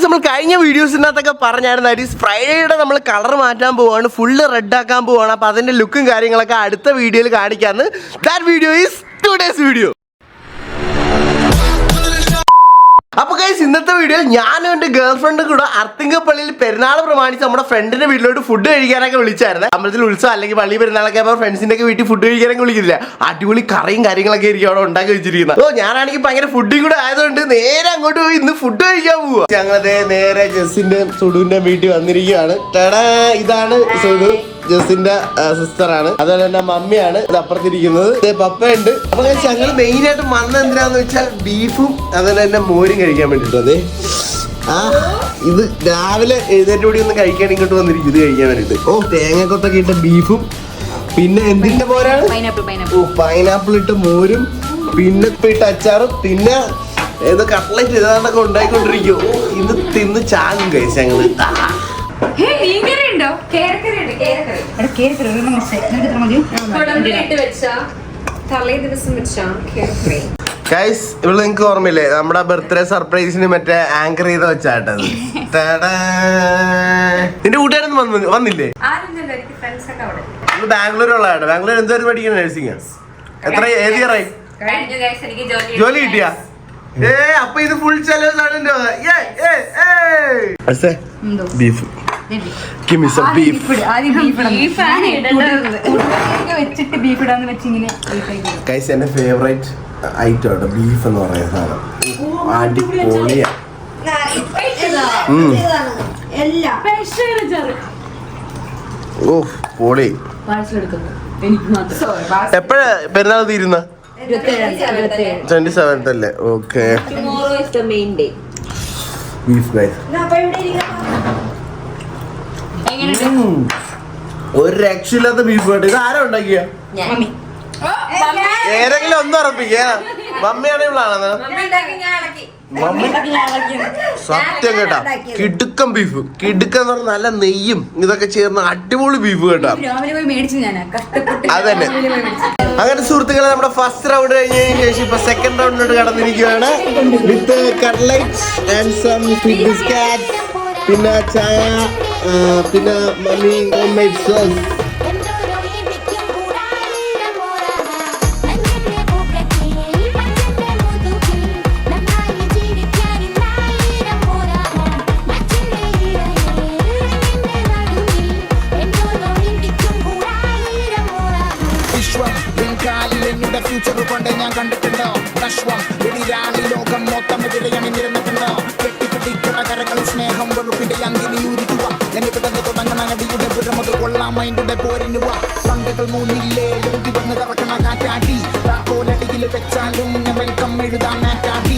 നമ്മൾ കഴിഞ്ഞ വീഡിയോസിനകത്തൊക്കെ പറഞ്ഞായിരുന്നു ഫ്രൈഡേയുടെ നമ്മൾ കളർ മാറ്റാൻ പോവാണ്, ഫുള്ള് റെഡ് ആക്കാൻ പോവാണ്. അപ്പോൾ അതിന്റെ ലുക്കും കാര്യങ്ങളൊക്കെ അടുത്ത വീഡിയോയിൽ കാണിക്കാന്ന്. That video is today's video. അപ്പോൾ ഗൈസ്, ഇന്നത്തെ വീഡിയോയിൽ ഞാനും എൻ്റെ ഗേൾ ഫ്രണ്ടും കൂടെ അർത്തിങ്കപ്പള്ളിയിൽ പെരുന്നാൾ പ്രമാണിച്ച് നമ്മുടെ ഫ്രണ്ടിന്റെ വീട്ടിലോട്ട് ഫുഡ് കഴിക്കാനൊക്കെ വിളിച്ചായിരുന്നു. അമ്പലത്തിൽ ഉത്സവം അല്ലെങ്കിൽ പള്ളി പെരുന്നാളൊക്കെ അപ്പോൾ ഫ്രണ്ട്സിന്റെ ഒക്കെ വീട്ടിൽ ഫുഡ് കഴിക്കാനൊക്കെ വിളിക്കുന്നില്ല. അടിപൊളി കറിയും കാര്യങ്ങളൊക്കെ ആയിരിക്കും അവിടെ ഉണ്ടാക്കി വെച്ചിരിക്കുന്നത്. അപ്പോൾ ഞാനാണെങ്കിൽ ഭയങ്കര ഫുഡും കൂടെ ആയതുകൊണ്ട് നേരെ അങ്ങോട്ട് പോയി ഇന്ന് ഫുഡ് കഴിക്കാൻ പോവുക. ഞങ്ങളത് നേരെ ജസ്സിന്റെ സുഡുവിന്റെ വീട്ടിൽ വന്നിരിക്കുകയാണ്. ഇതാണ് സുഡു, ജസിന്റെ സിസ്റ്ററാണ്. അതുപോലെ തന്നെ മമ്മിയാണ് ഇത് അപ്പുറത്തിരിക്കുന്നത്. പപ്പയുണ്ട്. അപ്പൊ ഞങ്ങൾ മെയിൻ ആയിട്ട് വന്ന എന്തിനാന്ന് വെച്ചാൽ ബീഫും അതുപോലെ തന്നെ മോരും കഴിക്കാൻ വേണ്ടിട്ട്. ഇത് രാവിലെ എഴുന്നേറ്റോടി ഒന്ന് കഴിക്കാൻ ഇങ്ങോട്ട് വന്നിരിക്കും ഇത് കഴിക്കാൻ വേണ്ടിട്ട്. തേങ്ങക്കൊത്തൊക്കെ ഇട്ട ബീഫും പിന്നെ എന്തിന്റെ മോരാണ്, പൈനാപ്പിൾ ഇട്ട മോരും പിന്നെ ഇട്ട അച്ചാറും പിന്നെ ഏതോ കട്ട്ലറ്റ് ഇതാണ്ടൊക്കെ ഉണ്ടായിക്കൊണ്ടിരിക്കും. ഇത് തിന്ന് ചാകും കഴിച്ച് ഞങ്ങള്. ഗൈസ്, ഇവിടെ നിങ്ങക്ക് ഓർമ്മയില്ലേ നമ്മുടെ ബർത്ത്ഡേ സർപ്രൈസിന് മറ്റേ ആങ്കർ ചെയ്ത വെച്ചാട്ടത്. നിന്റെ കൂട്ടുകാരൊന്നും വന്നില്ലേ? ബാംഗ്ലൂരുള്ള ബാംഗ്ലൂർ എന്തായാലും പഠിക്കുന്ന നഴ്സിംഗ്. എത്ര ഏത് ഇയറായി? ജോലി കിട്ടിയാ? അപ്പൊ ഇത് ഫുൾ ചെലവാണ്. ബീഫ് എന്റെ ഫേവറേറ്റ് ഐറ്റം ആണ് ബീഫ് എന്ന് പറയുന്ന സാധനം. അടിപൊളിയാ. ഓ പൊളി. എപ്പോഴാ പെരുന്നാൾ തീരുന്ന? 27th അല്ലേ? ഓക്കെ. ബീഫ് ഗൈസ് ഒരു രക്ഷയില്ലാത്ത ബീഫ് കേട്ടോ. ഇത് ആരാ ഉണ്ടാക്കിയ? ഏതെങ്കിലും ഒന്നും ഉറപ്പിക്ക. മമ്മിയാണ് ഇവളാണ്. മമ്മി സത്യം കേട്ടാ, കിടുക്കം ബീഫ്. കിടുക്കം എന്ന് പറഞ്ഞാൽ നല്ല നെയ്യും ഇതൊക്കെ ചേർന്ന് അടിപൊളി ബീഫ് കേട്ടാ. അതന്നെ. അങ്ങനെ സുഹൃത്തുക്കളെ, നമ്മുടെ ഫസ്റ്റ് റൗണ്ട് കഴിഞ്ഞതിന് ശേഷം ഇപ്പൊ സെക്കൻഡ് റൗണ്ടിലോട്ട് കടന്നിരിക്കുകയാണ്. With cutlet and some sweet biscuit, പിന്നെ ചായ, പിന്നെ mummy homemade sauce. Future കൊണ്ട് ഞാൻ കണ്ടിട്ടുണ്ടോ നശ്വം എതിരാണ് ലോകം മൊത്തം എതിരെയണിഞ്ഞിരുന്നിട്ടുണ്ടോ കെട്ടിപ്പിടിക്കുന്ന കരകൾ സ്നേഹം വെറുപ്പിന്റെ അങ്കിനി ഊരിക്കുക എനിക്കിടന്ന് തുടങ്ങണ അടിയുടെ പുരമുത് കൊള്ളാം മൈൻഡുടെ പോരിനുവ പണ്ടുകൾ മൂന്നില്ലേ എഴുതി വന്ന് കറക്കണ കാറ്റാടി താക്കോലടിയിൽ വെച്ചാലും ഞാൻ വെൽക്കം എഴുതാൻ നാറ്റാടി.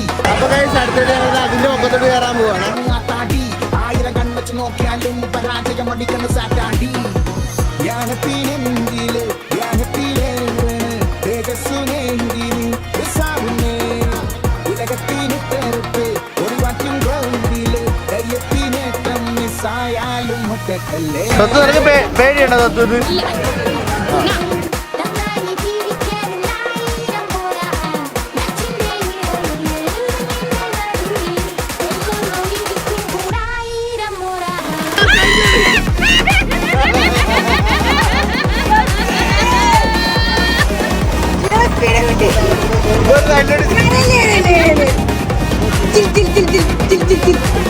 അതിന്റെ ഒപ്പത്തോട് കയറാൻ പോവാണ്. താടി 1000 കൺവെച്ച് നോക്കിയാലും പരാജയം അടിക്കുന്ന സാറ്റാടി. യാനത്തിനെങ്കില് പേടിയുണ്ടോ തത്വത്?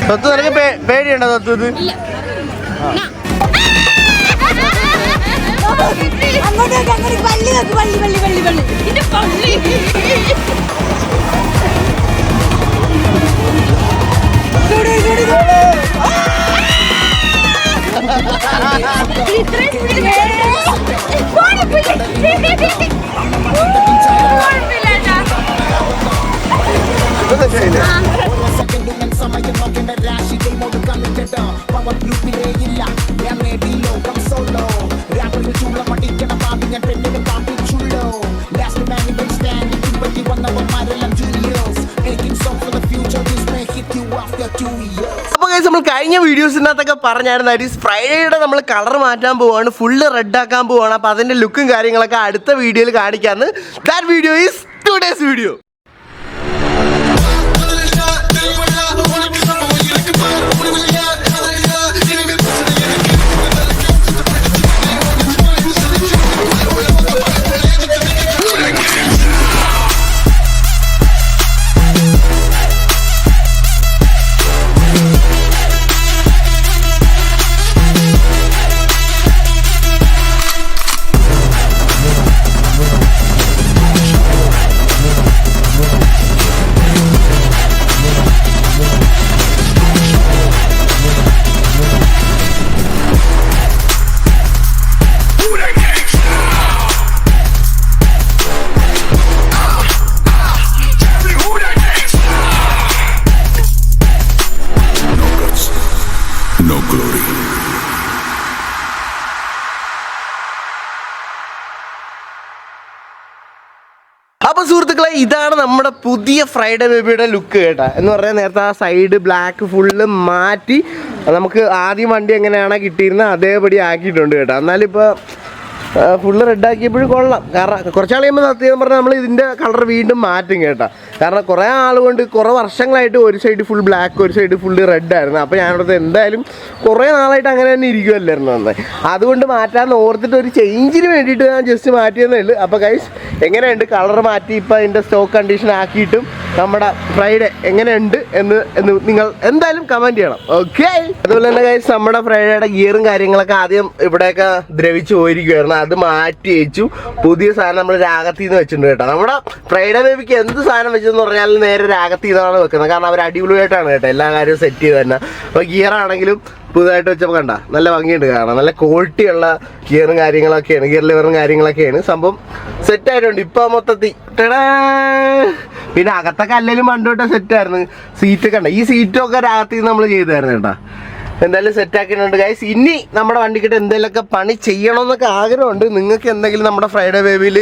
തത്വ നിനക്ക് പേടിയുണ്ടോ തത്വത്? സമയം നോക്കേണ്ട രാശികൾ കൊടുക്കാനിട്ടോ പവർ ഗ്രൂപ്പിലേയില്ല ഞാൻ നേടി ലോകം സോളോ രാത്രി ചൂള മടിക്കണ പാപി ഞാൻ പെണ്ണിന് പാപ്പി ചുള്ളോ ലാസ്റ്റ് മാനുവൽ സ്റ്റാൻഡ് പറ്റി വന്നവന്മാരെല്ലാം juniors making song for the future this may hit you after 2 years. അപ്പോൾ ഗൈസ്, നമ്മൾ കഴിഞ്ഞ വീഡിയോസിനകത്തൊക്കെ പറഞ്ഞായിരുന്നു ഫ്രൈഡേയുടെ നമ്മൾ കളർ മാറ്റാൻ പോവാണ്, ഫുള്ള് റെഡ് ആക്കാൻ പോവാണ്. അപ്പോൾ അതിന്റെ ലുക്കും കാര്യങ്ങളൊക്കെ അടുത്ത വീഡിയോയിൽ കാണിക്കാന്ന്. That video is today's video. No glory. അപ്പൊ സുഹൃത്തുക്കളെ, ഇതാണ് നമ്മുടെ പുതിയ ഫ്രൈഡേ ബേബിയുടെ ലുക്ക് കേട്ടാ. എന്ന് പറഞ്ഞാൽ നേരത്തെ ആ സൈഡ് ബ്ലാക്ക് ഫുള്ള് മാറ്റി നമുക്ക് ആദ്യം വണ്ടി എങ്ങനെയാണോ കിട്ടിയിരുന്നത് അതേപടി ആക്കിയിട്ടുണ്ട് കേട്ടോ. എന്നാലിപ്പോൾ ഫുള്ള് റെഡാക്കിയപ്പോഴും കൊള്ളാം. കാരണം കുറച്ചാൾ കഴിയുമ്പോൾ സത്യം പറഞ്ഞാൽ നമ്മൾ ഇതിൻ്റെ കളർ വീണ്ടും മാറ്റും കേട്ടോ. കാരണം കുറേ ആളുകൊണ്ട് കുറേ വർഷങ്ങളായിട്ട് ഒരു സൈഡ് ഫുൾ ബ്ലാക്ക് ഒരു സൈഡ് ഫുള്ള് റെഡ് ആയിരുന്നു. അപ്പോൾ ഞാനിവിടുത്തെ എന്തായാലും കുറേ നാളായിട്ട് അങ്ങനെ തന്നെ ഇരിക്കുമല്ലായിരുന്നു നന്നായി. അതുകൊണ്ട് മാറ്റാമെന്ന് ഓർത്തിട്ട് ഒരു ചേഞ്ചിന് വേണ്ടിയിട്ട് ഞാൻ ജസ്റ്റ് മാറ്റിയെന്നേ ഉള്ളൂ. അപ്പോൾ ഗൈസ് എങ്ങനെയുണ്ട് കളർ മാറ്റി ഇപ്പോൾ അതിൻ്റെ സ്റ്റോക്ക് കണ്ടീഷൻ ആക്കിയിട്ടും നമ്മുടെ ഫ്രൈഡേ എങ്ങനെയുണ്ട് എന്ന് നിങ്ങൾ എന്തായാലും കമൻറ്റ് ചെയ്യണം. ഓക്കെ, അതുപോലെ തന്നെ ഗൈസ് നമ്മുടെ ഫ്രൈഡേയുടെ ഗിയറും കാര്യങ്ങളൊക്കെ ആദ്യം ഇവിടെയൊക്കെ ദ്രവിച്ച് പോയിരിക്കുമായിരുന്നു. അത് മാറ്റി വെച്ചു. പുതിയ സാധനം നമ്മൾ രാഗത്തിൽ നിന്ന് വെച്ചിട്ടുണ്ട് കേട്ടോ. നമ്മുടെ ഫ്രൈഡേ ബേബിക്ക് എന്ത് സാധനം വെച്ചെന്ന് പറഞ്ഞാൽ നേരെ രാഗത്തിൽ നിന്നാണ് വെക്കുന്നത്. കാരണം അവർ അടിപൊളിയായിട്ടാണ് കേട്ടോ എല്ലാ കാര്യവും സെറ്റ് ചെയ്ത് തന്നെ. അപ്പോൾ ഗിയറാണെങ്കിലും പുതുതായിട്ട് വെച്ചപ്പോൾ കണ്ട നല്ല ഭംഗിയുണ്ട് കാണാം. നല്ല ക്വാളിറ്റിയുള്ള ഗിയറും കാര്യങ്ങളൊക്കെയാണ്, ഗിയർ ലിവറും കാര്യങ്ങളൊക്കെയാണ്. സംഭവം സെറ്റായിട്ടുണ്ട് ഇപ്പം മൊത്തത്തിൽ. പിന്നെ അകത്തൊക്കെ അല്ലെങ്കിലും പണ്ടോട്ടെ സെറ്റായിരുന്നു. സീറ്റൊക്കെ ഉണ്ട്. ഈ സീറ്റൊക്കെ രാഗത്തിൽ നിന്ന് നമ്മൾ ചെയ്തായിരുന്നു കേട്ടോ. എന്തായാലും സെറ്റാക്കിയിട്ടുണ്ട് ഗൈസ്. ഇനി നമ്മുടെ വണ്ടിക്കിട്ട് എന്തെങ്കിലുമൊക്കെ പണി ചെയ്യണമെന്നൊക്കെ ആഗ്രഹമുണ്ട്. നിങ്ങൾക്ക് എന്തെങ്കിലും നമ്മുടെ ഫ്രൈഡേ ബേബിയിൽ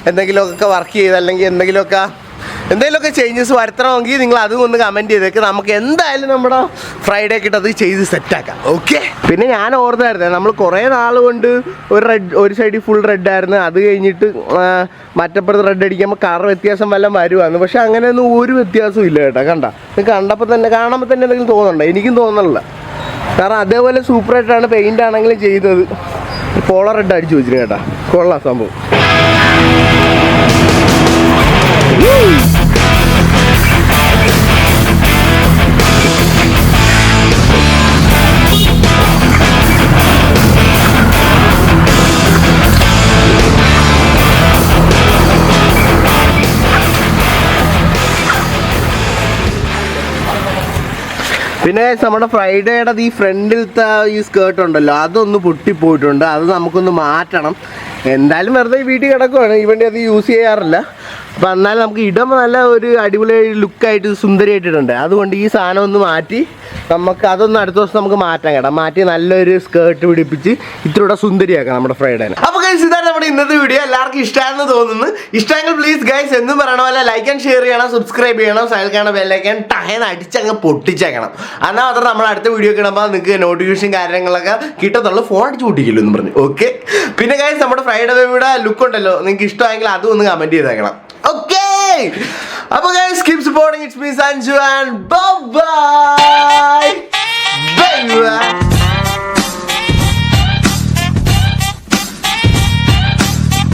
എന്തെങ്കിലുമൊക്കെ വർക്ക് ചെയ്ത് അല്ലെങ്കിൽ എന്തെങ്കിലുമൊക്കെ ചേഞ്ചസ് വരുത്തണമെങ്കിൽ നിങ്ങൾ അതും ഒന്ന് കമൻറ്റ് ചെയ്തേക്ക്. നമുക്ക് എന്തായാലും നമ്മുടെ ഫ്രൈഡേ കിട്ടത് ചെയ്ത് സെറ്റാക്കാം. ഓക്കെ, പിന്നെ ഞാൻ ഓർത്തായിരുന്നു നമ്മൾ കുറേ നാൾ കൊണ്ട് ഒരു സൈഡിൽ ഫുൾ റെഡായിരുന്നു. അത് കഴിഞ്ഞിട്ട് മറ്റപ്പുറത്ത് റെഡ് അടിക്കുമ്പോൾ കളർ വ്യത്യാസം വല്ലതും വരുവാന്ന്. പക്ഷെ അങ്ങനെയൊന്നും ഒരു വ്യത്യാസവും ഇല്ല കേട്ടോ. കാണുമ്പോൾ തന്നെ എന്തെങ്കിലും തോന്നുന്നുണ്ടോ? എനിക്കും തോന്നണില്ല. കാരണം അതേപോലെ സൂപ്പറായിട്ടാണ് പെയിൻ്റ് ആണെങ്കിലും ചെയ്തത്. പോളർ റെഡ് അടിച്ചു വെച്ചിന് കേട്ടോ. കൊള്ളാം സംഭവം. പിന്നെ നമ്മുടെ ഫ്രൈഡേയുടെ ഈ ഫ്രണ്ടിലത്തെ ഈ സ്കേർട്ട് ഉണ്ടല്ലോ, അതൊന്ന് പൊട്ടിപ്പോയിട്ടുണ്ട്. അത് നമുക്കൊന്ന് മാറ്റണം. എന്തായാലും വെറുതെ വീട്ടിൽ കിടക്കുവാണ്. ഈ വണ്ടി അത് യൂസ് ചെയ്യാറില്ല. അപ്പം എന്നാലും നമുക്ക് ഇടുമ്പോൾ നല്ല ഒരു അടിപൊളി ലുക്കായിട്ട് സുന്ദരിയായിട്ടിട്ടുണ്ട്. അതുകൊണ്ട് ഈ സാധനം ഒന്ന് മാറ്റി നമുക്ക് അതൊന്ന് അടുത്ത ദിവസം നമുക്ക് മാറ്റാൻ കേട്ടോ. മാറ്റി നല്ലൊരു സ്കേർട്ട് പിടിപ്പിച്ച് ഇത്തിരി സുന്ദരിയാക്കാം നമ്മുടെ ഫ്രൈഡേനെ. അപ്പോൾ ഗൈസ്, ഇതാണ് നമ്മുടെ ഇന്നത്തെ വീഡിയോ. എല്ലാവർക്കും ഇഷ്ടമാണെന്ന് തോന്നുന്നു. ഇഷ്ടമെങ്കിൽ പ്ലീസ് ഗൈസ് എന്നും പറയണ പോലെ ലൈക്ക് ആൻഡ് ഷെയർ ചെയ്യണം, സബ്സ്ക്രൈബ് ചെയ്യണം, സൈഡിൽ കാണുന്ന ബെല്ലൈക്കൺ ടഹേന്ന് അടിച്ചങ്ങ് പൊട്ടിച്ചേക്കണം. എന്നാൽ മാത്രം നമ്മൾ അടുത്ത വീഡിയോ കിടുമ്പോൾ നിങ്ങൾക്ക് നോട്ടിഫിക്കേഷൻ കാര്യങ്ങളൊക്കെ കിട്ടത്തുള്ളൂ. ഫോൺ അടിച്ച് പൊട്ടിക്കില്ലോ എന്ന് പറഞ്ഞു. ഓക്കെ, പിന്നെ ഗൈസ് നമ്മുടെ ഫ്രൈഡേ ബേബിയുടെ ലുക്ക് ഉണ്ടല്ലോ, നിങ്ങൾക്ക് ഇഷ്ടമായെങ്കിൽ അതും ഒന്ന് കമൻറ്റ് ചെയ്തേക്കണം. ഓക്കെ, അപ്പോൾ guys keep supporting. It's me Sanju and bye bye.